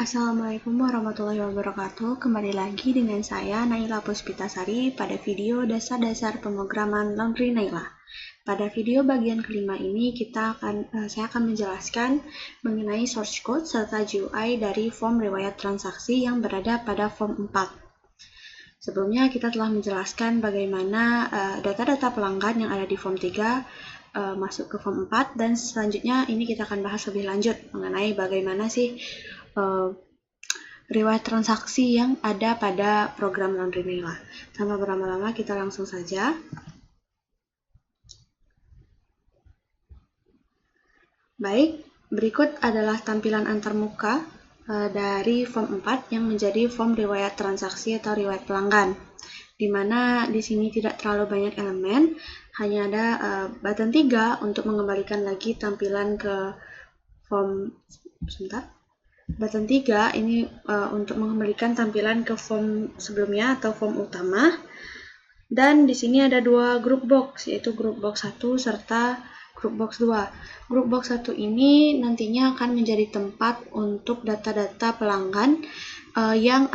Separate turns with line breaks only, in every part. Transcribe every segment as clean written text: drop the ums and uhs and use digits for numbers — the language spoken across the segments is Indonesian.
Assalamualaikum warahmatullahi wabarakatuh. Kembali lagi dengan saya Naila Puspitasari pada video dasar-dasar pemrograman Laundry Naila. Pada video bagian kelima ini saya akan menjelaskan mengenai source code serta GUI dari form riwayat transaksi yang berada pada form 4. Sebelumnya kita telah menjelaskan bagaimana data-data pelanggan yang ada di form 3 masuk ke form 4, dan selanjutnya ini kita akan bahas lebih lanjut mengenai bagaimana sih riwayat transaksi yang ada pada program Laundry Naila. Tanpa berlama-lama, kita langsung saja. Baik, berikut adalah tampilan antarmuka dari form 4 yang menjadi form riwayat transaksi atau riwayat pelanggan, di mana di sini tidak terlalu banyak elemen, hanya ada button 3 untuk mengembalikan lagi tampilan ke form. Button 3 ini untuk mengembalikan tampilan ke form sebelumnya atau form utama. Dan di sini ada dua group box, yaitu group box 1 serta group box 2. Group box 1 ini nantinya akan menjadi tempat untuk data-data pelanggan yang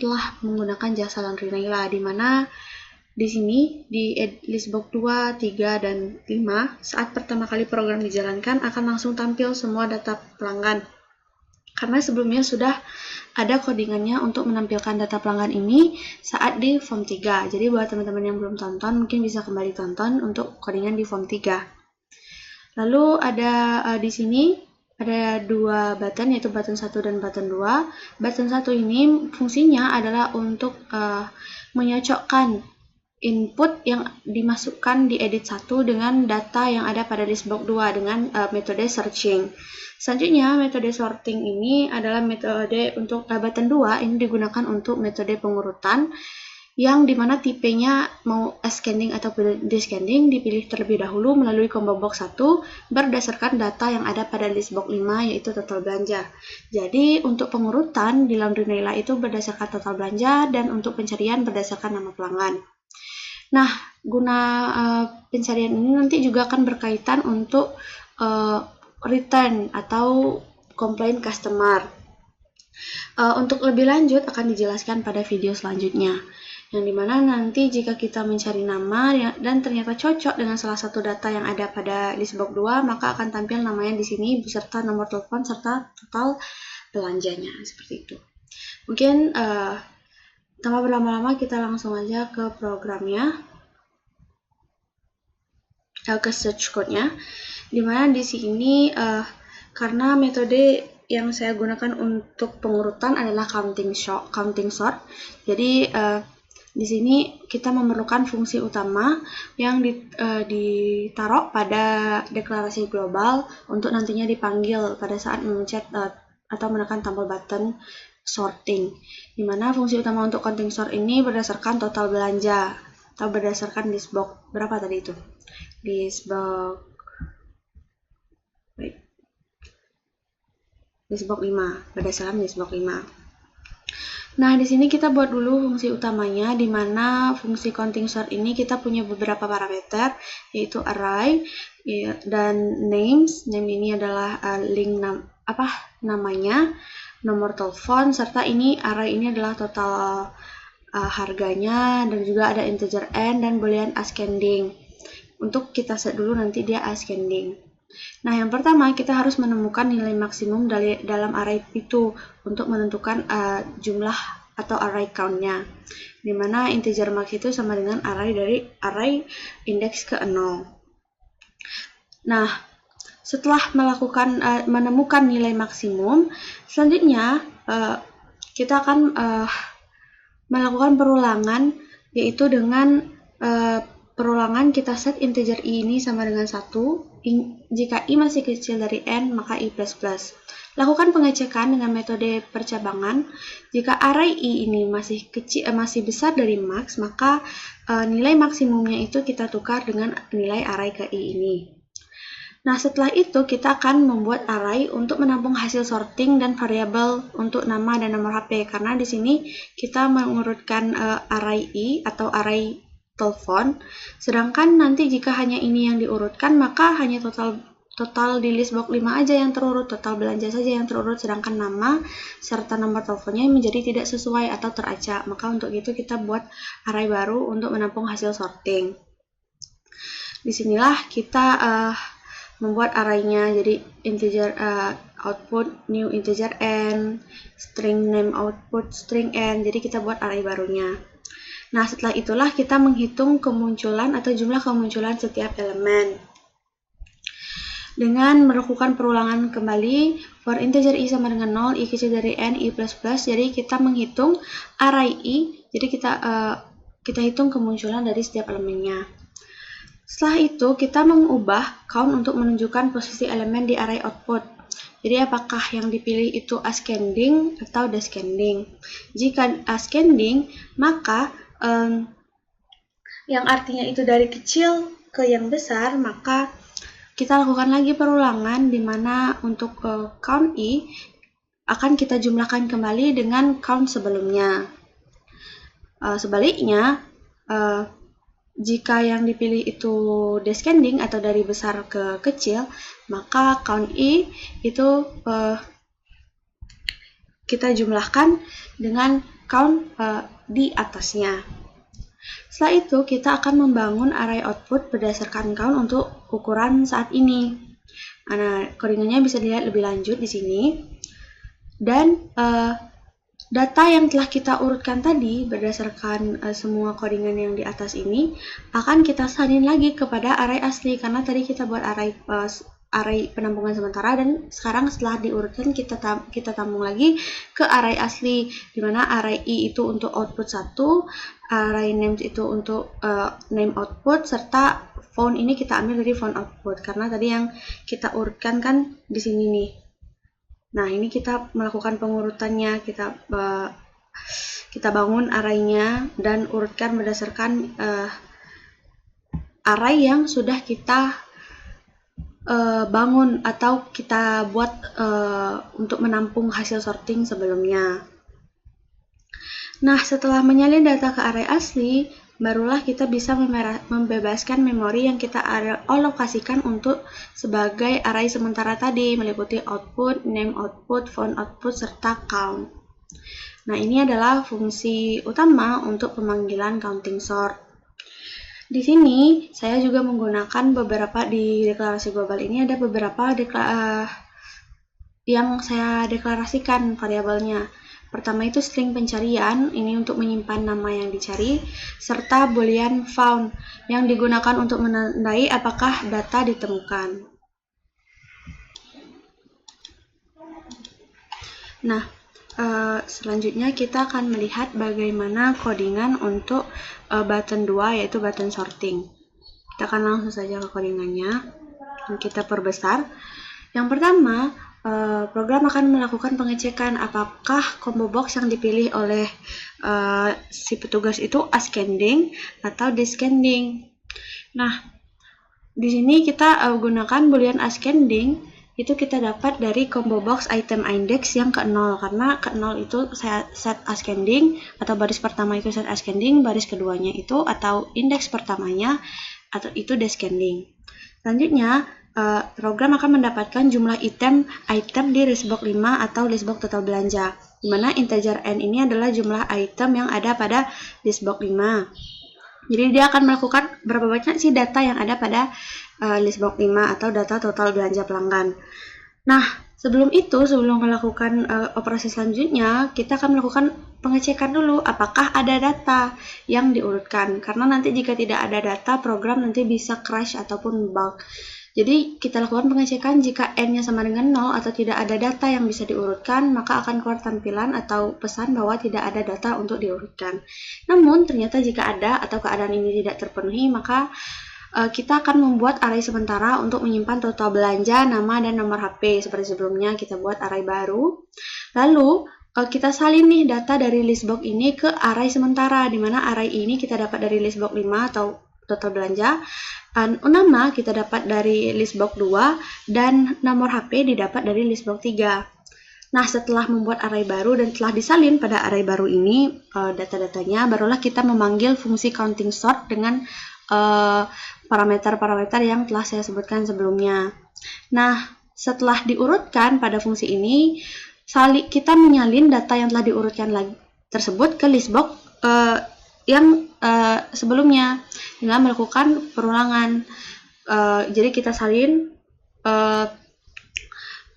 telah menggunakan jasa Laundry Naila, di mana di sini di list box 2, 3, dan 5 saat pertama kali program dijalankan akan langsung tampil semua data pelanggan. Karena sebelumnya sudah ada codingannya untuk menampilkan data pelanggan ini saat di form 3. Jadi buat teman-teman yang belum tonton, mungkin bisa kembali tonton untuk codingan di form 3. Lalu ada di sini ada dua button, yaitu button 1 dan button 2. Button 1 ini fungsinya adalah untuk menyocokkan input yang dimasukkan di edit 1 dengan data yang ada pada list box 2 dengan metode searching. Selanjutnya, metode sorting ini adalah metode untuk button 2 ini digunakan untuk metode pengurutan, yang dimana tipenya mau ascending atau descending dipilih terlebih dahulu melalui combo box 1 berdasarkan data yang ada pada list box 5, yaitu total belanja. Jadi untuk pengurutan di Laundry Naila itu berdasarkan total belanja, dan untuk pencarian berdasarkan nama pelanggan. Nah, guna pencarian ini nanti juga akan berkaitan untuk return atau komplain customer. Untuk lebih lanjut akan dijelaskan pada video selanjutnya, yang dimana nanti jika kita mencari nama dan ternyata cocok dengan salah satu data yang ada pada list box 2, maka akan tampil namanya di sini beserta nomor telepon serta total belanjanya, seperti itu. Mungkin tanpa berlama-lama kita langsung aja ke programnya, ke search code-nya, dimana di sini karena metode yang saya gunakan untuk pengurutan adalah counting sort. Jadi di sini kita memerlukan fungsi utama yang ditaruh pada deklarasi global untuk nantinya dipanggil pada saat memencet atau menekan tombol button sorting, dimana fungsi utama untuk counting sort ini berdasarkan total belanja atau berdasarkan list box berapa tadi itu, list box 5, berdasarkan list box 5. Nah, di sini kita buat dulu fungsi utamanya, di mana fungsi counting sort ini kita punya beberapa parameter, yaitu array dan names. Name ini adalah link namanya, nomor telepon, serta ini array ini adalah total harganya, dan juga ada integer n dan boolean ascending. Untuk kita set dulu nanti dia ascending. Nah, yang pertama kita harus menemukan nilai maksimum dalam array itu untuk menentukan jumlah atau array count-nya, dimana integer max itu sama dengan array dari array indeks ke 0. Nah, setelah menemukan nilai maksimum, selanjutnya kita akan melakukan perulangan, yaitu dengan perulangan kita set integer i ini sama dengan 1. Jika i masih kecil dari n, maka i++. Lakukan pengecekan dengan metode percabangan. Jika array i ini masih besar dari max, maka nilai maksimumnya itu kita tukar dengan nilai array ke i ini. Nah, setelah itu kita akan membuat array untuk menampung hasil sorting dan variabel untuk nama dan nomor HP, karena di sini kita mengurutkan array i atau array telepon, sedangkan nanti jika hanya ini yang diurutkan, maka hanya total total di list box 5 aja yang terurut, total belanja saja yang terurut, sedangkan nama serta nomor teleponnya menjadi tidak sesuai atau teracak. Maka untuk itu kita buat array baru untuk menampung hasil sorting. Disinilah kita membuat arraynya, jadi integer output new integer n, string name output string n, jadi kita buat array barunya. Nah, setelah itulah kita menghitung kemunculan atau jumlah kemunculan setiap elemen. Dengan melakukan perulangan kembali, for integer i sama dengan 0, i kecil dari n, i++, jadi kita menghitung array i, jadi kita hitung kemunculan dari setiap elemennya. Setelah itu, kita mengubah count untuk menunjukkan posisi elemen di array output. Jadi apakah yang dipilih itu ascending atau descending. Jika ascending, maka yang artinya itu dari kecil ke yang besar, maka kita lakukan lagi perulangan di mana untuk count i akan kita jumlahkan kembali dengan count sebelumnya. Sebaliknya, jika yang dipilih itu descending atau dari besar ke kecil, maka count i itu kita jumlahkan dengan count di atasnya. Setelah itu, kita akan membangun array output berdasarkan count untuk ukuran saat ini. Nah, codingannya bisa dilihat lebih lanjut di sini. Dan data yang telah kita urutkan tadi berdasarkan semua codingan yang di atas ini akan kita salin lagi kepada array asli, karena tadi kita buat array penampungan sementara, dan sekarang setelah diurutkan kita tambung lagi ke array asli, di mana array i itu untuk output 1, array names itu untuk name output, serta found ini kita ambil dari found output karena tadi yang kita urutkan kan di sini nih. Nah, ini kita melakukan pengurutannya, kita bangun arraynya dan urutkan berdasarkan array yang sudah kita bangun atau kita buat untuk menampung hasil sorting sebelumnya. Nah, setelah menyalin data ke array asli, barulah kita bisa membebaskan memori yang kita alokasikan untuk sebagai array sementara tadi, meliputi output, name output, found output, serta count. Nah, ini adalah fungsi utama untuk pemanggilan counting sort. Di sini, saya juga menggunakan beberapa, di deklarasi global ini ada beberapa yang saya deklarasikan variabelnya. Pertama itu string pencarian, ini untuk menyimpan nama yang dicari, serta boolean found yang digunakan untuk menandai apakah data ditemukan. Nah, selanjutnya kita akan melihat bagaimana codingan untuk button 2, yaitu button sorting. Kita akan langsung saja ke codingannya, dan kita perbesar. Yang pertama, program akan melakukan pengecekan apakah combo box yang dipilih oleh si petugas itu ascending atau descending. Nah, di sini kita gunakan boolean ascending, itu kita dapat dari combo box item index yang ke-0, karena ke-0 itu saya set ascending, atau baris pertama itu set ascending, baris keduanya itu atau indeks pertamanya atau itu descending. Selanjutnya, program akan mendapatkan jumlah item di listbox 5 atau listbox total belanja, di mana integer n ini adalah jumlah item yang ada pada listbox 5. Jadi dia akan melakukan berapa banyak sih data yang ada pada listbox 5 atau data total belanja pelanggan. Nah, sebelum melakukan operasi selanjutnya, kita akan melakukan pengecekan dulu apakah ada data yang diurutkan, karena nanti jika tidak ada data, program nanti bisa crash ataupun bug. Jadi kita lakukan pengecekan jika n-nya sama dengan 0 atau tidak ada data yang bisa diurutkan, maka akan keluar tampilan atau pesan bahwa tidak ada data untuk diurutkan. Namun ternyata jika ada atau keadaan ini tidak terpenuhi, maka kita akan membuat array sementara untuk menyimpan total belanja, nama, dan nomor HP. Seperti sebelumnya kita buat array baru. Lalu kita salin nih data dari listbox ini ke array sementara, di mana array ini kita dapat dari listbox 5 atau total belanja, nama kita dapat dari listbox 2, dan nomor HP didapat dari listbox 3. Nah, setelah membuat array baru dan telah disalin pada array baru ini data-datanya, barulah kita memanggil fungsi counting sort dengan parameter-parameter yang telah saya sebutkan sebelumnya. Nah, setelah diurutkan pada fungsi ini, kita menyalin data yang telah diurutkan tersebut ke listbox yang sebelumnya dengan melakukan perulangan. Jadi kita salin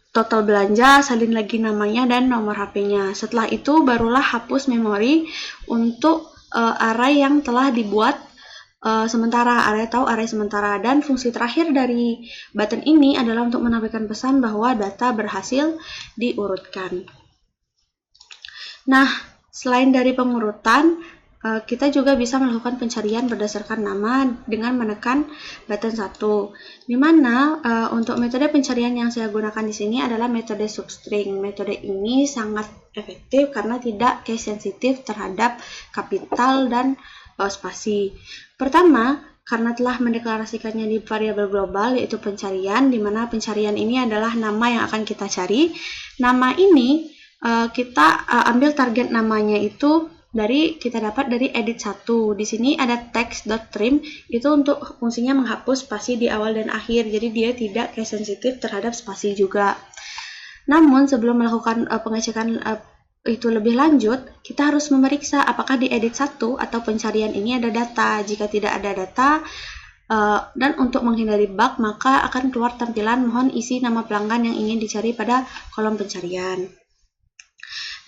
total belanja, salin lagi namanya dan nomor HP-nya. Setelah itu barulah hapus memori untuk array yang telah dibuat sementara, array sementara. Dan fungsi terakhir dari button ini adalah untuk menampilkan pesan bahwa data berhasil diurutkan. Nah, selain dari pengurutan, kita juga bisa melakukan pencarian berdasarkan nama dengan menekan button 1. Di mana untuk metode pencarian yang saya gunakan di sini adalah metode substring. Metode ini sangat efektif karena tidak case sensitif terhadap kapital dan spasi. Pertama, karena telah mendeklarasikannya di variabel global yaitu pencarian, di mana pencarian ini adalah nama yang akan kita cari. Nama ini kita ambil target namanya itu kita dapat dari edit 1. Di sini ada text.trim, itu untuk fungsinya menghapus spasi di awal dan akhir, jadi dia tidak case sensitif terhadap spasi juga. Namun sebelum melakukan pengecekan itu lebih lanjut, kita harus memeriksa apakah di edit 1 atau pencarian ini ada data. Jika tidak ada data, dan untuk menghindari bug, maka akan keluar tampilan mohon isi nama pelanggan yang ingin dicari pada kolom pencarian.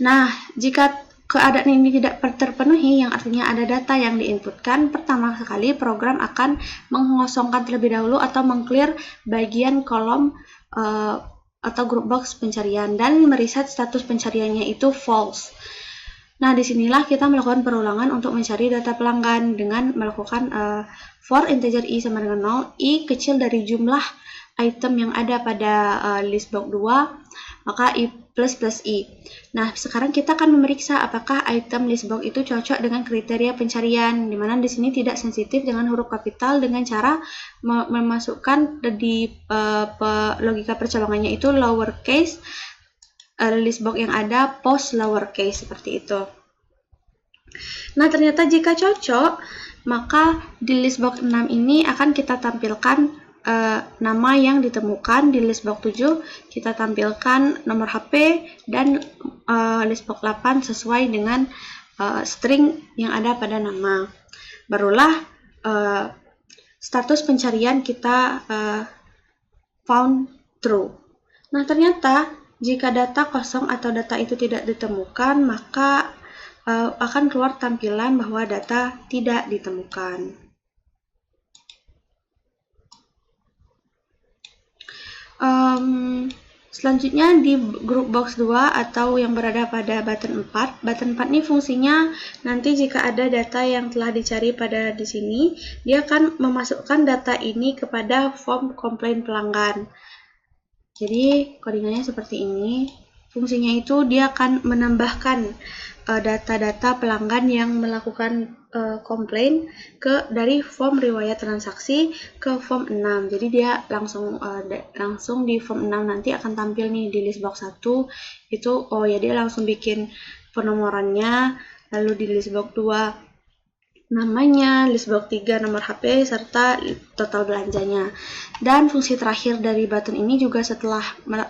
Nah, jika keadaan ini tidak terpenuhi, yang artinya ada data yang diinputkan, pertama sekali program akan mengosongkan terlebih dahulu atau meng-clear bagian kolom atau group box pencarian dan mereset status pencariannya itu false. Nah, disinilah kita melakukan perulangan untuk mencari data pelanggan dengan melakukan for integer i sama dengan 0, i kecil dari jumlah item yang ada pada list box 2, maka i plus i. Nah, sekarang kita akan memeriksa apakah item list box itu cocok dengan kriteria pencarian, di mana di sini tidak sensitif dengan huruf kapital dengan cara memasukkan di logika percolokannya itu lowercase, list box yang ada post lowercase seperti itu. Nah, ternyata jika cocok, maka di list box 6 ini akan kita tampilkan nama yang ditemukan. Di list box 7 kita tampilkan nomor HP dan list box 8 sesuai dengan string yang ada pada nama. Barulah status pencarian kita found true. Nah, ternyata jika data kosong atau data itu tidak ditemukan, maka akan keluar tampilan bahwa data tidak ditemukan. Selanjutnya di group box 2 atau yang berada pada button 4. Button 4 ini fungsinya nanti jika ada data yang telah dicari pada di sini, dia akan memasukkan data ini kepada form komplain pelanggan. Jadi codingannya seperti ini. Fungsinya itu dia akan menambahkan data-data pelanggan yang melakukan komplain dari form riwayat transaksi ke form 6. Jadi dia langsung di form 6 nanti akan tampil nih di list box 1 itu dia langsung bikin penomorannya, lalu di list box 2 namanya, list box 3 nomor HP serta total belanjanya. Dan fungsi terakhir dari button ini juga setelah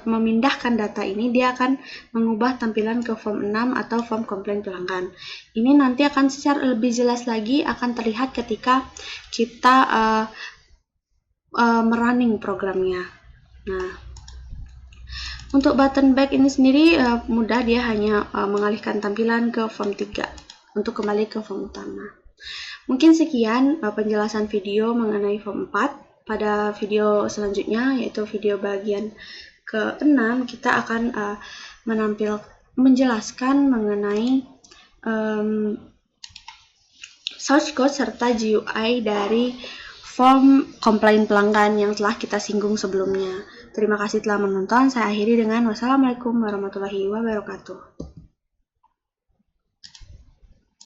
memindahkan data ini, dia akan mengubah tampilan ke form 6 atau form komplain pelanggan. Ini nanti akan secara lebih jelas lagi akan terlihat ketika kita merunning programnya. Nah, untuk button back ini sendiri mudah, dia hanya mengalihkan tampilan ke form 3 untuk kembali ke form utama. Mungkin sekian penjelasan video mengenai form 4. Pada video selanjutnya, yaitu video bagian ke-6, kita akan menjelaskan mengenai source code serta GUI dari form komplain pelanggan yang telah kita singgung sebelumnya. Terima kasih telah menonton. Saya akhiri dengan wassalamualaikum warahmatullahi wabarakatuh.